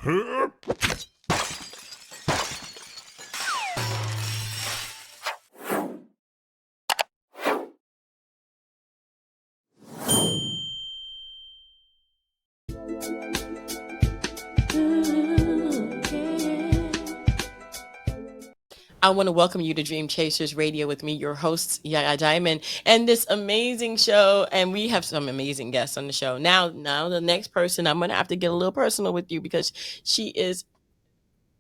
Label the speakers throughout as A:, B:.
A: I want to welcome you to Dreamchasers Radio with me, your host, Yaya Diamond, and this amazing show. And we have some amazing guests on the show. Now the next person, I'm going to have to get a little personal with you because she is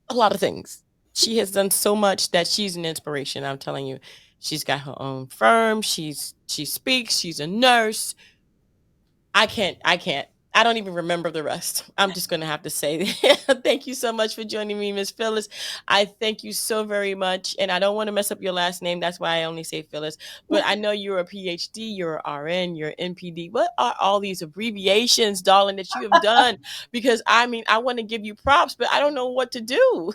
A: a lot of things. She has done so much that she's an inspiration. I'm telling you, she's got her own firm. She speaks. She's a nurse. I can't. I don't even remember the rest. I'm just going to have to say thank you so much for joining me, Miss Phyllis. I thank you so very much. And I don't want to mess up your last name. That's why I only say Phyllis. But I know you're a PhD, you're an RN, you're an NPD. What are all these abbreviations, darling, that you have done? Because I want to give you props, but I don't know what to do.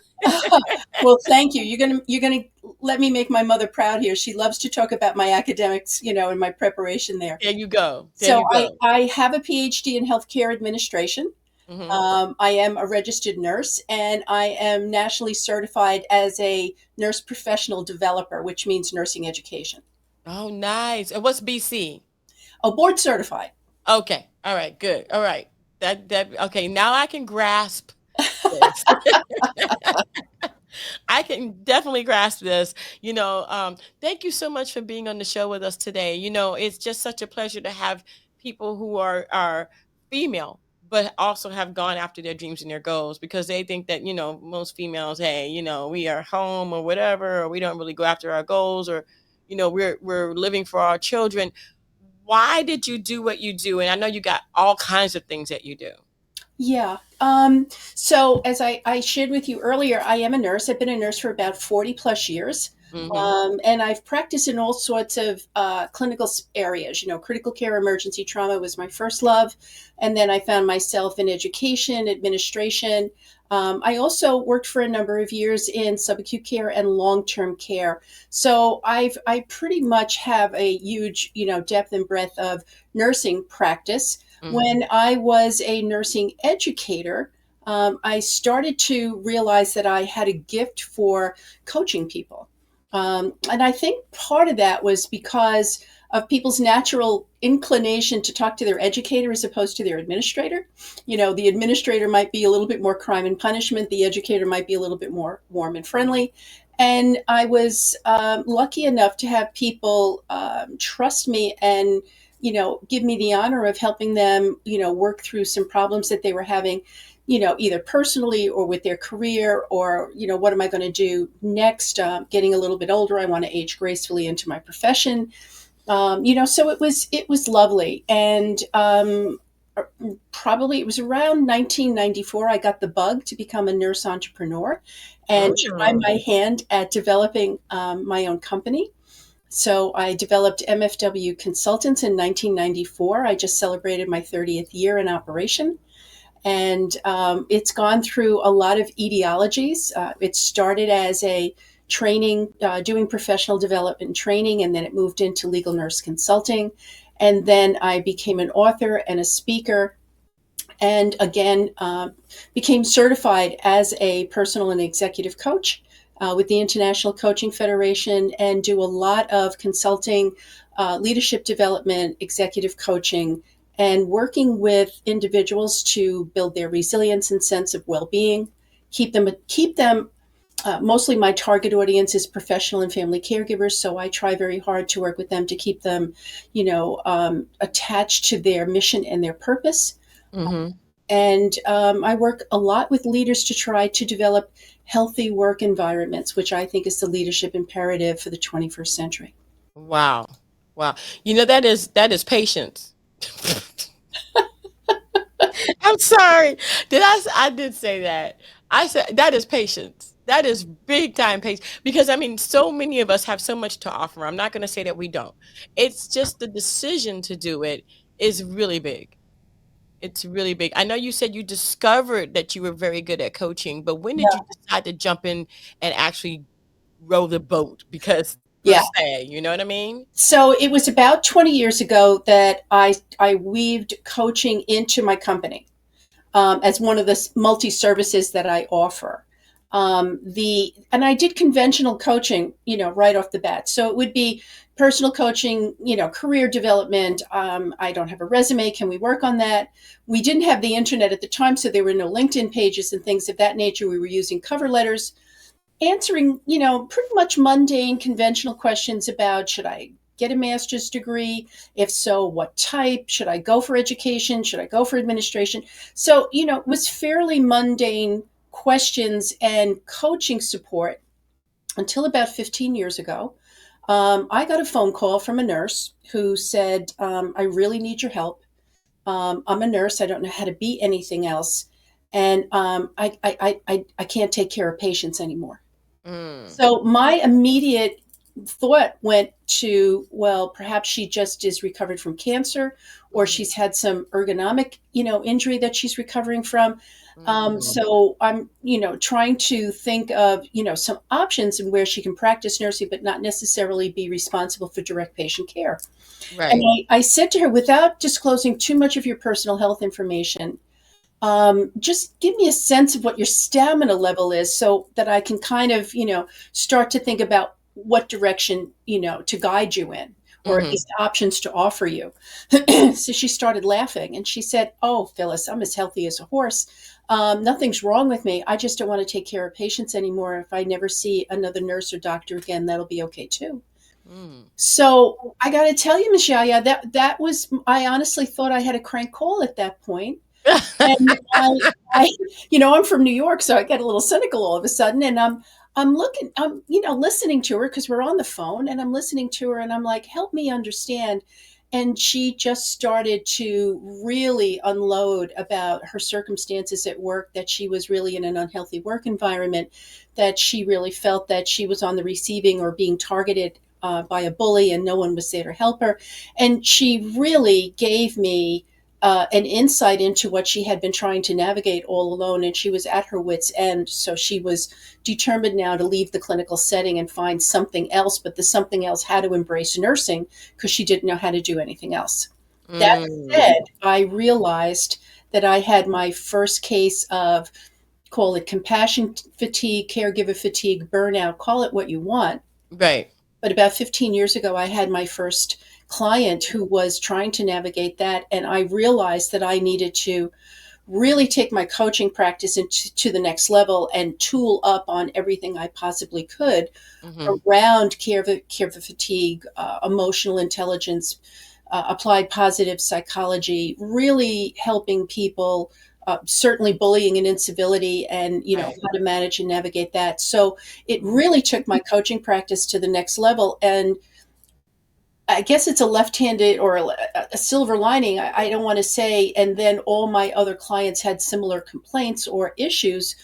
B: Well, thank you. You're gonna let me make my mother proud here. She loves to talk about my academics, and my preparation there.
A: There you go.
B: I have a PhD in healthcare administration. Mm-hmm. I am a registered nurse, and I am nationally certified as a nurse professional developer, which means nursing education.
A: Oh, nice. And what's BC?
B: Oh, board certified.
A: Okay. All right. Good. All right. Okay. Now I can grasp. I can definitely grasp this. Thank you so much for being on the show with us today. It's just such a pleasure to have people who are female, but also have gone after their dreams and their goals, because they think that, most females, hey, we are home or whatever, or we don't really go after our goals, or, we're living for our children. Why did you do what you do? And I know you got all kinds of things that you do.
B: Yeah. So as I shared with you earlier, I am a nurse. I've been a nurse for about 40 plus years. Mm-hmm. And I've practiced in all sorts of clinical areas. Critical care, emergency trauma was my first love. And then I found myself in education, administration. I also worked for a number of years in subacute care and long-term care. So I pretty much have a huge, depth and breadth of nursing practice. Mm-hmm. When I was a nursing educator, I started to realize that I had a gift for coaching people. And I think part of that was because of people's natural inclination to talk to their educator as opposed to their administrator. The administrator might be a little bit more crime and punishment. The educator might be a little bit more warm and friendly. And I was lucky enough to have people trust me and give me the honor of helping them, work through some problems that they were having, either personally or with their career, or, what am I going to do next? Getting a little bit older, I want to age gracefully into my profession. So it was lovely. And probably it was around 1994, I got the bug to become a nurse entrepreneur and try my hand at developing my own company. So I developed MFW Consultants in 1994. I just celebrated my 30th year in operation. And it's gone through a lot of etiologies. It started as a training, doing professional development training, and then it moved into legal nurse consulting. And then I became an author and a speaker, and again, became certified as a personal and executive coach with the International Coaching Federation, and do a lot of consulting, leadership development, executive coaching, and working with individuals to build their resilience and sense of well-being, keep them. Mostly my target audience is professional and family caregivers, so I try very hard to work with them to keep them, attached to their mission and their purpose. Mm-hmm. And I work a lot with leaders to try to develop healthy work environments, which I think is the leadership imperative for the 21st century.
A: Wow. That is patience. I'm sorry. I did say that. I said that is patience. That is big time patience, because so many of us have so much to offer. I'm not going to say that we don't. It's just the decision to do it is really big. It's really big. I know you said you discovered that you were very good at coaching, but when did you decide to jump in and actually row the boat? Because you know what I mean?
B: So it was about 20 years ago that I weaved coaching into my company. as one of the multi services that I offer. And I did conventional coaching, right off the bat. So it would be personal coaching, career development. I don't have a resume. Can we work on that? We didn't have the internet at the time, so there were no LinkedIn pages and things of that nature. We were using cover letters, answering, pretty much mundane, conventional questions about, should I get a master's degree? If so, what type? Should I go for education? Should I go for administration? So, it was fairly mundane questions and coaching support until about 15 years ago. I got a phone call from a nurse who said, I really need your help. I'm a nurse. I don't know how to be anything else. And I can't take care of patients anymore.
A: Mm.
B: So my immediate thought went to, well, perhaps she just is recovered from cancer, or
A: Mm.
B: she's had some ergonomic, injury that she's recovering from.
A: Mm.
B: So I'm, trying to think of, some options and where she can practice nursing, but not necessarily be responsible for direct patient care. And
A: Right.
B: I said to her, without disclosing too much of your personal health information, just give me a sense of what your stamina level is so that I can kind of, start to think about what direction, to guide you in, or at
A: Hmm.
B: least options to offer you. So she started laughing and she said, "Oh, Phyllis, I'm as healthy as a horse. Nothing's wrong with me. I just don't want to take care of patients anymore. If I never see another nurse or doctor again, that'll be okay too."
A: Mm.
B: So I got to tell you, Michelle, yeah, that was, I honestly thought I had a crank call at that point. And I, I'm from New York, so I get a little cynical all of a sudden. And I'm looking, I'm, listening to her because we're on the phone, and I'm listening to her, and I'm like, help me understand. And she just started to really unload about her circumstances at work, that she was really in an unhealthy work environment, that she really felt that she was on the receiving or being targeted by a bully, and no one was there to help her. And she really gave me an insight into what she had been trying to navigate all alone, and she was at her wits' end. So she was determined now to leave the clinical setting and find something else, but the something else had to embrace nursing because she didn't know how to do anything else. That
A: Mm.
B: said, I realized that I had my first case of, call it compassion fatigue, caregiver fatigue, burnout, call it what you want.
A: Right.
B: But about 15 years ago, I had my first client who was trying to navigate that. And I realized that I needed to really take my coaching practice into to the next level and tool up on everything I possibly could
A: Hmm.
B: around care for fatigue, emotional intelligence, applied positive psychology, really helping people. Certainly bullying and incivility, and
A: Right.
B: how to manage and navigate that. So it really took my coaching practice to the next level. And I guess it's a left-handed or a silver lining. I don't want to say, and then all my other clients had similar complaints or issues,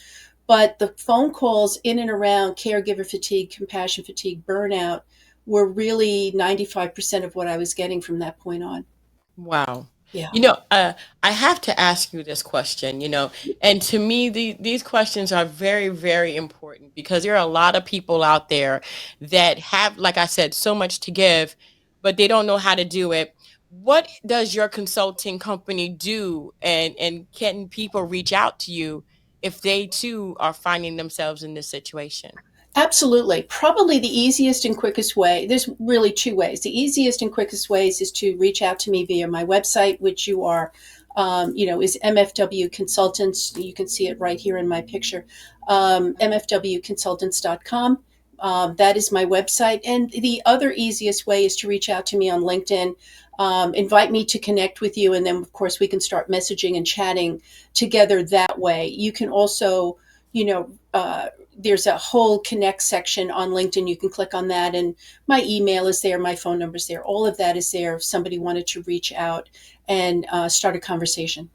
B: but the phone calls in and around caregiver fatigue, compassion fatigue, burnout were really 95% of what I was getting from that point on.
A: Wow.
B: Yeah,
A: You know, I have to ask you this question, and to me, these questions are very, very important because there are a lot of people out there that have, like I said, so much to give, but they don't know how to do it. What does your consulting company do, and can people reach out to you if they too are finding themselves in this situation?
B: absolutely. Probably the easiest and quickest way, there's really two ways. The easiest and quickest ways is to reach out to me via my website, which you are, is MFW Consultants. You can see it right here in my picture, mfwconsultants.com. That is my website. And the other easiest way is to reach out to me on LinkedIn, invite me to connect with you, and then, of course, we can start messaging and chatting together that way. You can also, there's a whole connect section on LinkedIn. You can click on that, and my email is there, my phone number is there. All of that is there if somebody wanted to reach out and start a conversation.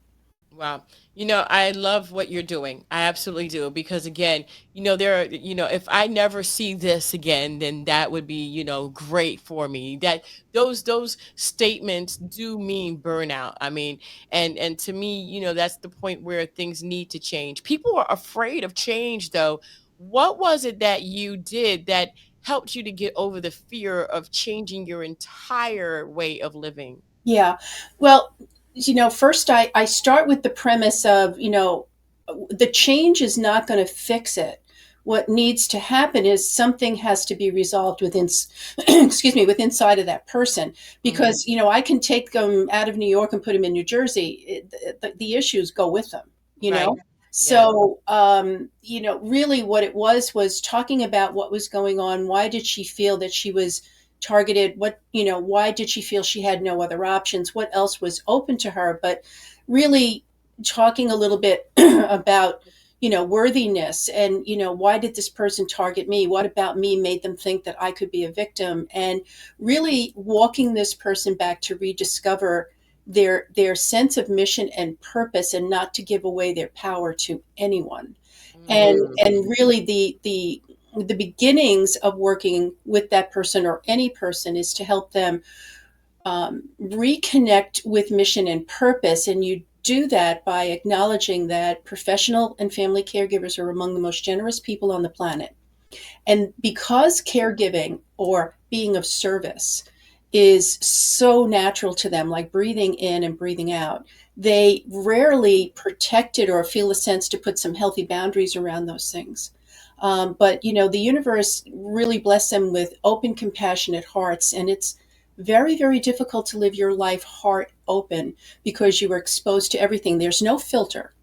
A: Wow. I love what you're doing. I absolutely do. Because again, if I never see this again, then that would be, great for me. That those statements do mean burnout. I mean, and to me, that's the point where things need to change. People are afraid of change though. What was it that you did that helped you to get over the fear of changing your entire way of living?
B: Yeah. Well, First I start with the premise of, the change is not going to fix it. What needs to happen is something has to be resolved within, excuse me, within inside of that person.
A: Hmm.
B: Because, I can take them out of New York and put them in New Jersey. The issues go with them, you
A: Right.
B: know?
A: Yeah.
B: So, really what it was talking about what was going on. Why did she feel that she was targeted? Why did she feel she had no other options? What else was open to her? But really talking a little bit about, worthiness and, why did this person target me? What about me made them think that I could be a victim? And really walking this person back to rediscover their sense of mission and purpose, and not to give away their power to anyone. And
A: Mm.
B: really the beginnings of working with that person or any person is to help them reconnect with mission and purpose. And you do that by acknowledging that professional and family caregivers are among the most generous people on the planet. And because caregiving or being of service is so natural to them, like breathing in and breathing out, they rarely protect it or feel a sense to put some healthy boundaries around those things. But the universe really blessed them with open, compassionate hearts, and it's very, very difficult to live your life heart open because you are exposed to everything. There's no filter.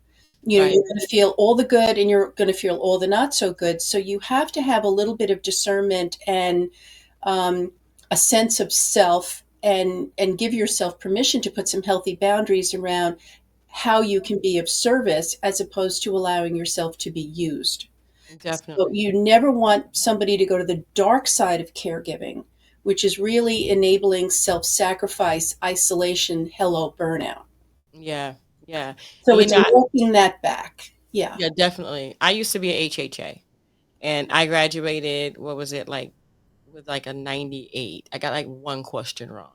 A: Right.
B: You're going to feel all the good and you're going to feel all the not so good. So you have to have a little bit of discernment and um, a sense of self, and give yourself permission to put some healthy boundaries around how you can be of service as opposed to allowing yourself to be used. So
A: Definitely.
B: you never want somebody to go to the dark side of caregiving, which is really enabling self sacrifice, isolation, hello, burnout.
A: Yeah. Yeah.
B: So
A: And
B: it's walking that back. Yeah.
A: yeah, definitely. I used to be a HHA, and I graduated, what was it, like, with like a 98. I got like one question wrong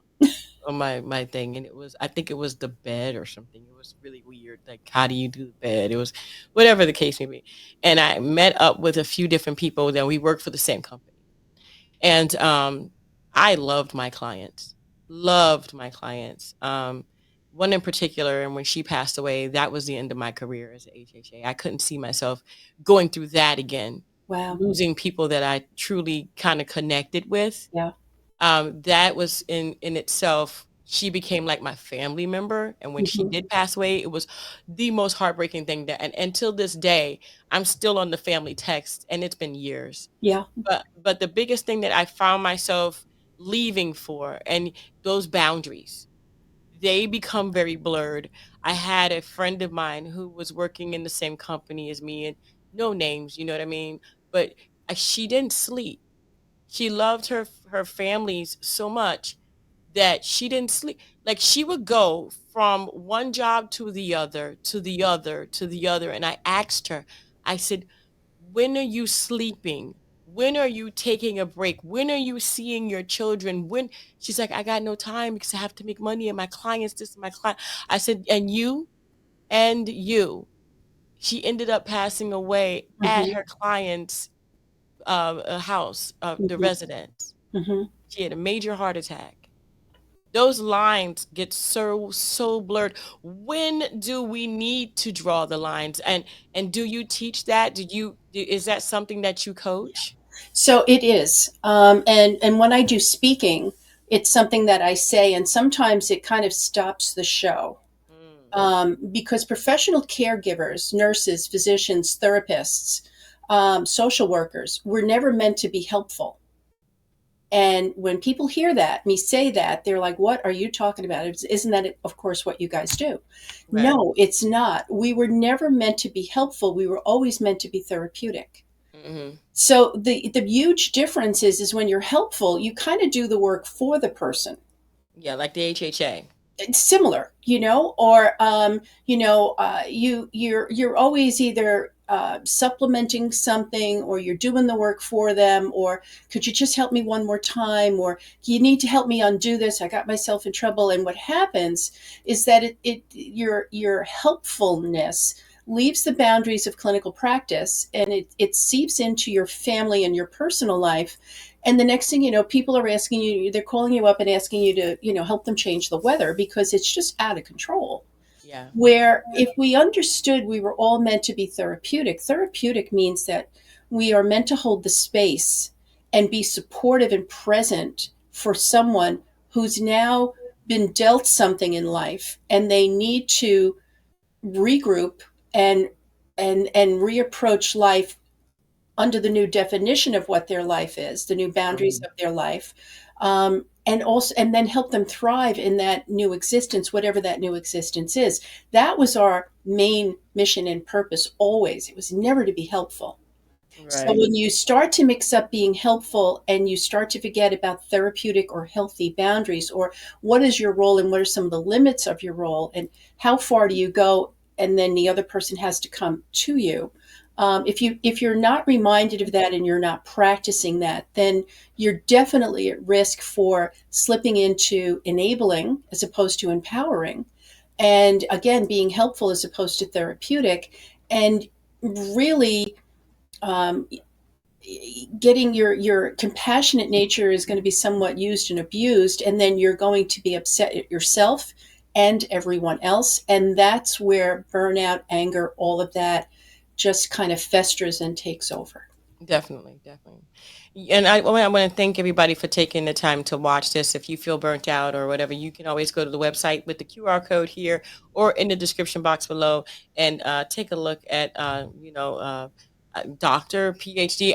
A: on my thing, and I think it was the bed or something. It was really weird. Like, how do you do the bed? It was whatever the case may be. And I met up with a few different people that we worked for the same company. And I loved my clients. Loved my clients. One in particular, and when she passed away, that was the end of my career as a HHA. I couldn't see myself going through that again,
B: Wow.
A: losing people that I truly kind of connected with.
B: Yeah.
A: That was in itself. She became like my family member, and when she
B: Hmm.
A: did pass away, it was the most heartbreaking thing. That, and until this day, I'm still on the family text, and it's been years.
B: Yeah.
A: But the biggest thing that I found myself leaving for, and those boundaries, they become very blurred. I had a friend of mine who was working in the same company as me, and no names, you know what I mean? But she didn't sleep. She loved her families so much that she didn't sleep. Like, she would go from one job to the other, to the other, to the other. And I asked her, I said, when are you sleeping? When are you taking a break? When are you seeing your children? When She's like, I got no time because I have to make money and my clients, this and my client. I said, and you. She ended up passing away at
B: Hmm.
A: her client's house, the
B: Hmm.
A: residence.
B: Hmm.
A: She had a major heart attack. Those lines get so blurred. When do we need to draw the lines? And do you teach that? Is that something that you coach?
B: So it is, and when I do speaking, it's something that I say, and sometimes it kind of stops the show,
A: Mm,
B: because professional caregivers, nurses, physicians, therapists, social workers, were never meant to be helpful. And when people hear that, me say that, they're like, what are you talking about? Isn't that, of course, what you guys do?
A: right.
B: No, it's not. We were never meant to be helpful. We were always meant to be therapeutic.
A: Hmm.
B: So the huge difference is when you're helpful, you kind of do the work for the person.
A: Yeah, like the HHA.
B: It's similar, or you're always either supplementing something, or you're doing the work for them, or could you just help me one more time, or you need to help me undo this. I got myself in trouble. And what happens is that your helpfulness leaves the boundaries of clinical practice, and it seeps into your family and your personal life. And the next thing you know, people are asking you, they're calling you up and asking you to, help them change the weather because it's just out of control.
A: Yeah.
B: Where if we understood we were all meant to be therapeutic, therapeutic means that we are meant to hold the space and be supportive and present for someone who's now been dealt something in life and they need to regroup and and reapproach life under the new definition of what their life is, the new boundaries
A: Mhm.
B: of their life, and also and then help them thrive in that new existence, whatever that new existence is. That was our main mission and purpose always. It was never to be helpful. So
A: Right.
B: when you start to mix up being helpful and you start to forget about therapeutic or healthy boundaries, or what is your role and what are some of the limits of your role and how far do you go, and then the other person has to come to you. If you're not reminded of that and you're not practicing that, then you're definitely at risk for slipping into enabling as opposed to empowering, and again being helpful as opposed to therapeutic, and really um, getting your compassionate nature is going to be somewhat used and abused, and then you're going to be upset at yourself and everyone else, and that's where burnout, anger, all of that just kind of festers and takes over.
A: Definitely, definitely. And I want to thank everybody for taking the time to watch this. If you feel burnt out or whatever, you can always go to the website with the QR code here or in the description box below and take a look at, Doctor PhD.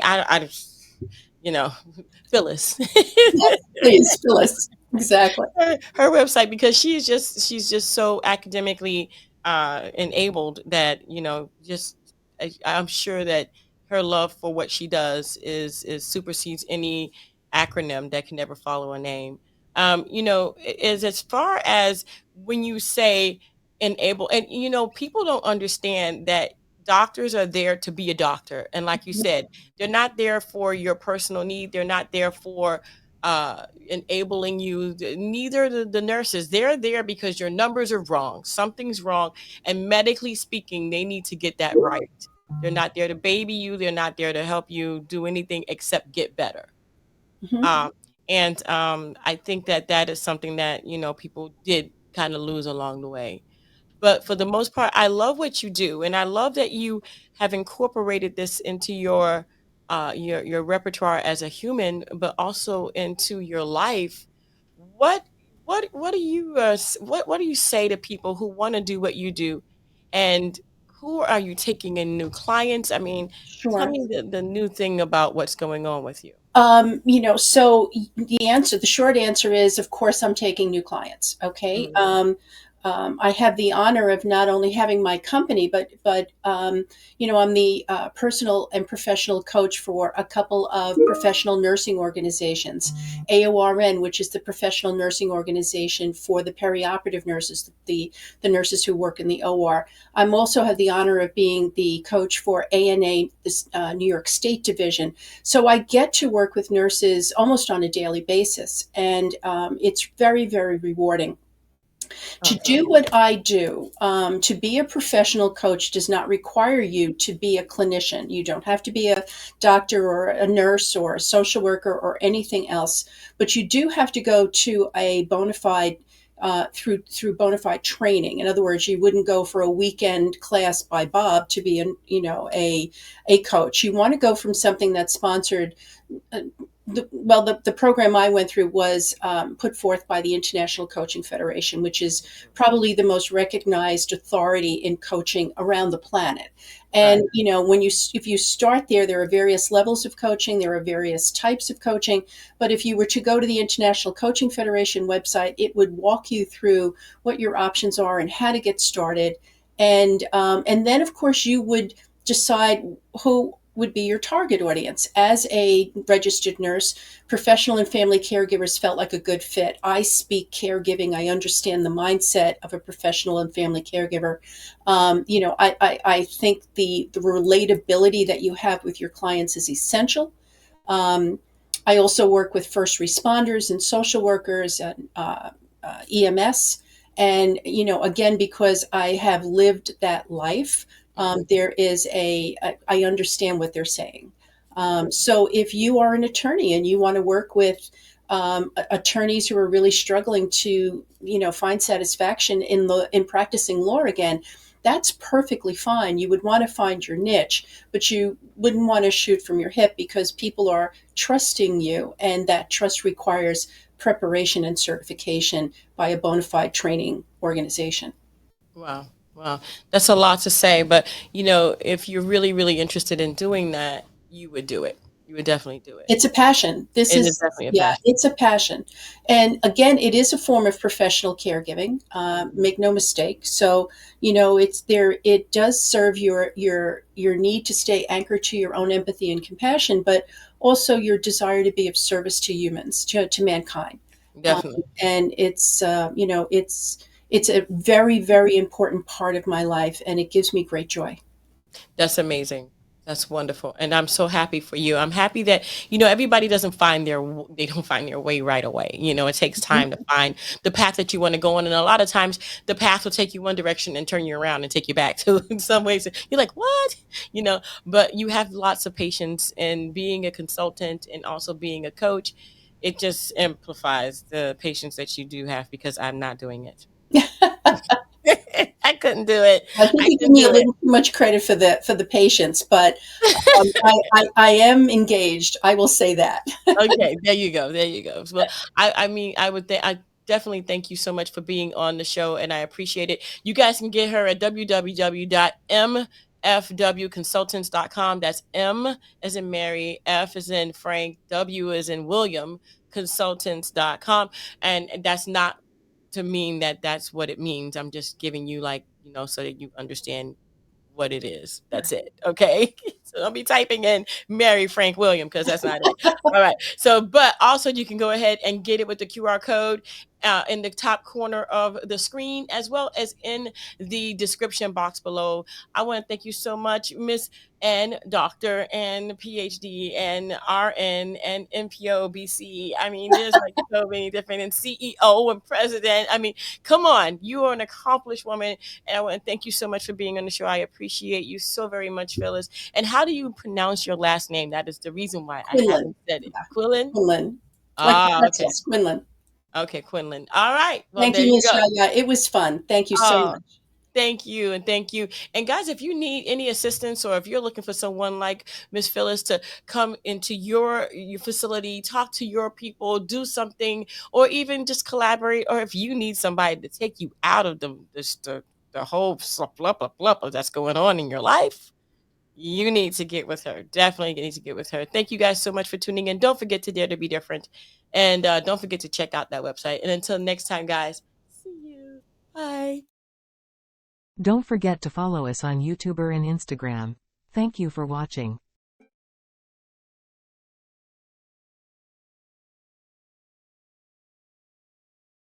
A: You know, Phyllis.
B: Yes, please, Phyllis. Exactly.
A: Her website, because she's just so academically enabled that just I'm sure that her love for what she does is supersedes any acronym that can never follow a name. Is as far as when you say enable, and people don't understand that doctors are there to be a doctor, and like you said, they're not there for your personal need, they're not there for enabling you. Neither the nurses. They're there because your numbers are wrong, something's wrong, and medically speaking they need to get that right. They're not there to baby you, they're not there to help you do anything except get better.
B: Mhm.
A: And I think that that is something that people did kind of lose along the way. But for the most part, I love what you do, and I love that you have incorporated this into your repertoire as a human, but also into your life. What what do you what do you say to people who want to do what you do, and who are you taking in new clients? I mean, tell
B: Sure.
A: me the new thing about what's going on with you.
B: So the short answer is, of course, I'm taking new clients. Okay.
A: Mm,
B: I have the honor of not only having my company, but I'm the personal and professional coach for a couple of professional nursing organizations, AORN, which is the professional nursing organization for the perioperative nurses, the nurses who work in the OR. I'm also have the honor of being the coach for ANA, this New York State division, so I get to work with nurses almost on a daily basis, and it's very, very rewarding. To do
A: awesome.
B: what I do, to be a professional coach does not require you to be a clinician. You don't have to be a doctor or a nurse or a social worker or anything else, but you do have to go to a bona fide through bona fide training. In other words, you wouldn't go for a weekend class by Bob to be a coach. You want to go from something that's sponsored. The program I went through was put forth by the International Coaching Federation, which is probably the most recognized authority in coaching around the planet. And
A: Right.
B: if you start there, there are various levels of coaching, there are various types of coaching. But if you were to go to the International Coaching Federation website, it would walk you through what your options are and how to get started. And then, of course, you would decide who would be your target audience. As a registered nurse, professional and family caregivers felt like a good fit. I speak caregiving. I understand the mindset of a professional and family caregiver. I think the relatability that you have with your clients is essential. Um, I also work with first responders and social workers and EMS. And, again, because I have lived that life,
A: Mhm.
B: I understand what they're saying. So if you are an attorney and you want to work with attorneys who are really struggling to, find satisfaction in practicing law again, that's perfectly fine. You would want to find your niche, but you wouldn't want to shoot from your hip because people are trusting you, and that trust requires preparation and certification by a bona fide training organization.
A: Wow. Wow. That's a lot to say, but if you're really, really interested in doing that, you would do it. You would definitely do it.
B: It's a passion. This
A: It is
B: is,
A: definitely a
B: yeah,
A: passion.
B: it's a passion. And again, it is a form of professional caregiving. Make no mistake. So, it's there, it does serve your need to stay anchored to your own empathy and compassion, but also your desire to be of service to humans, to mankind. Um,
A: Definitely.
B: and it's a very, very important part of my life, and it gives me great joy.
A: That's amazing. That's wonderful. And I'm so happy for you. I'm happy that, everybody doesn't find they don't find their way right away. It takes time to find the path that you want to go on. And a lot of times the path will take you one direction and turn you around and take you back to in some ways. You're like, what? But you have lots of patience, and being a consultant and also being a coach, it just amplifies the patience that you do have, because I'm not doing it. I couldn't do it.
B: I think
A: I
B: you give
A: couldn't
B: me a
A: do it.
B: little too much credit for the patience, but I am engaged. I will say that.
A: Okay, there you go. There you go. Well, I mean, I definitely thank you so much for being on the show, and I appreciate it. You guys can get her at www.mfwconsultants.com. That's M as in Mary, F as in Frank, W as in William, consultants.com. And that's not to mean that that's what it means. I'm just giving you, like, so that you understand what it is. That's it. Okay. So don't be typing in Mary Frank William, because that's not it. All right. So, but also you can go ahead and get it with the QR code in the top corner of the screen, as well as in the description box below. I want to thank you so much, Miss and Doctor and PhD and RN and MPO BC. I mean, there's like so many different, and CEO and president. I mean, come on, you are an accomplished woman, and I want to thank you so much for being on the show. I appreciate you so very much, Phyllis. And how do you pronounce your last name? That is the reason why I
B: Quinlan,
A: haven't said it.
B: yeah,
A: Quillen?
B: Quinlan, like the
A: Ah, okay.
B: pretzels, Quinlan.
A: Okay, Quinlan. All right. Well,
B: Thank
A: there
B: you,
A: you
B: Miss
A: go.
B: Yaya. It was fun. Thank you so
A: Oh,
B: much.
A: thank you, and thank you. And guys, if you need any assistance, or if you're looking for someone like Miss Phyllis to come into your facility, talk to your people, do something, or even just collaborate, or if you need somebody to take you out of the whole fluppa that's going on in your life, you need to get with her. Definitely need to get with her. Thank you guys so much for tuning in. Don't forget to dare to be different, and don't forget to check out that website. And until next time, guys, see you. Bye.
C: Don't forget to follow us on YouTube and Instagram. Thank you for watching.